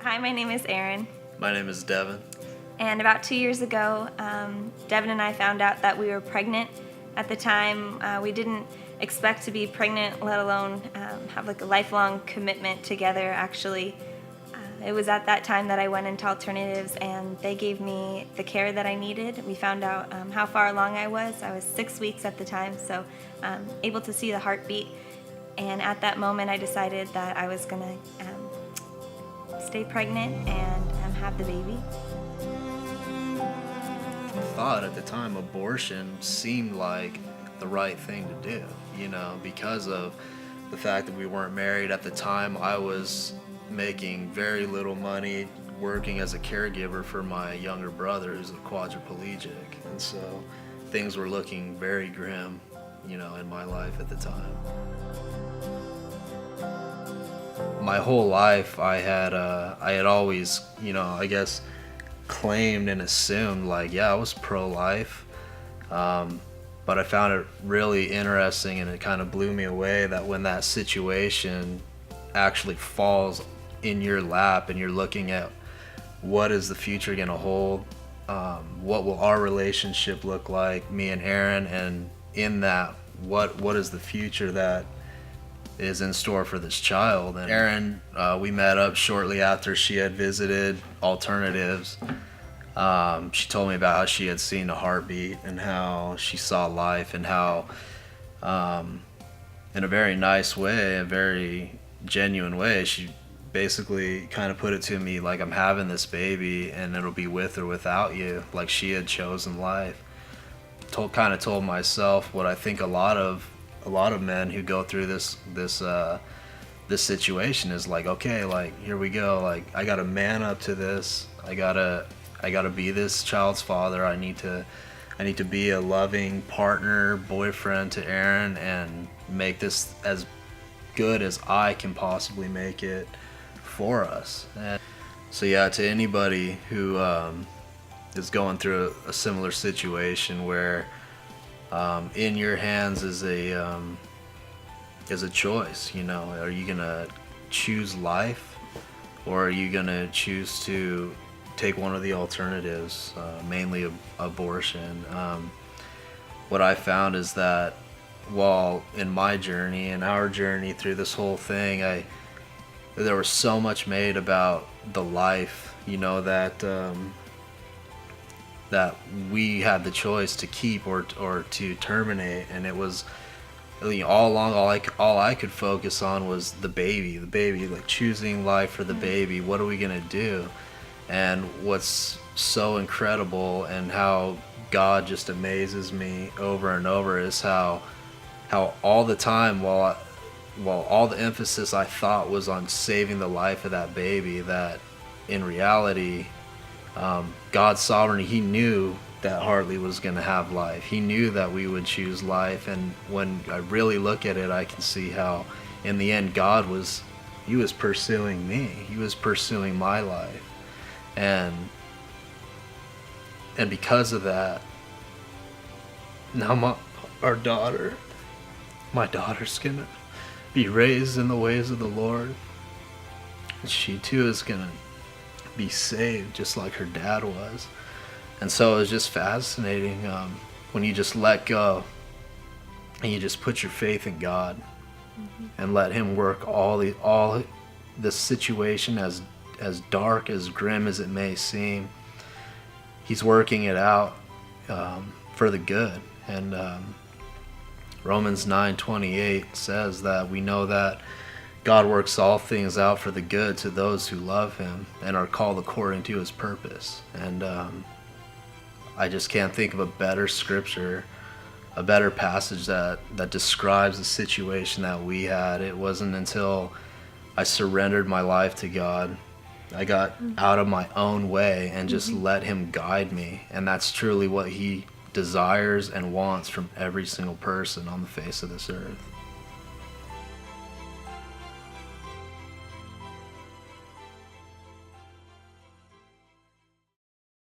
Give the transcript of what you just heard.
Hi, my name is Erin. My name is Devon. And about 2 years ago, Devon and I found out that we were pregnant. At the time, we didn't expect to be pregnant, let alone have like a lifelong commitment together, actually. It was at that time that I went into alternatives and they gave me the care that I needed. We found out how far along I was. I was 6 weeks at the time, so able to see the heartbeat. And at that moment, I decided that I was going to stay pregnant and have the baby. I thought at the time abortion seemed like the right thing to do, because of the fact that we weren't married. At the time, I was making very little money working as a caregiver for my younger brother who's a quadriplegic, and so things were looking very grim, in my life at the time. My whole life I had always, I guess, claimed and assumed I was pro-life, but I found it really interesting, and it kind of blew me away that when that situation actually falls in your lap and you're looking at what is the future going to hold, what will our relationship look like, me and Erin, and in that, what is the future that is in store for this child. And Erin, we met up shortly after she had visited alternatives. She told me about how she had seen a heartbeat and how she saw life, and how in a very nice way, a very genuine way, she basically kind of put it to me like, I'm having this baby and it'll be with or without you, like she had chosen life. Told myself what I think a lot of men who go through this situation is like, okay, like, here we go, like, I gotta man up to this. I gotta be this child's father. I need to be a loving partner, boyfriend to Erin, and make this as good as I can possibly make it for us. And so yeah, to anybody who is going through a similar situation where in your hands is a choice, are you gonna choose life, or are you gonna choose to take one of the alternatives, mainly abortion? What I found is that while in my journey and our journey through this whole thing, there was so much made about the life, that we had the choice to keep or to terminate, and it was all along all I could focus on was the baby, like choosing life for the baby. What are we gonna do? And what's so incredible and how God just amazes me over and over is how all the time, while all the emphasis I thought was on saving the life of that baby, that in reality, God's sovereignty, He knew that Hartley was going to have life. He knew that we would choose life, and when I really look at it, I can see how in the end He was pursuing me. He was pursuing my life. And because of that, now my daughter's gonna be raised in the ways of the Lord. And she too is gonna be saved just like her dad was. And so it was just fascinating when you just let go and you just put your faith in God, and let Him work all the situation, as dark, as grim as it may seem. He's working it out for the good. And Romans 9:28 says that we know that God works all things out for the good to those who love Him and are called according to His purpose. And I just can't think of a better scripture, a better passage that describes the situation that we had. It wasn't until I surrendered my life to God, I got out of my own way and just let Him guide me. And that's truly what He desires and wants from every single person on the face of this earth.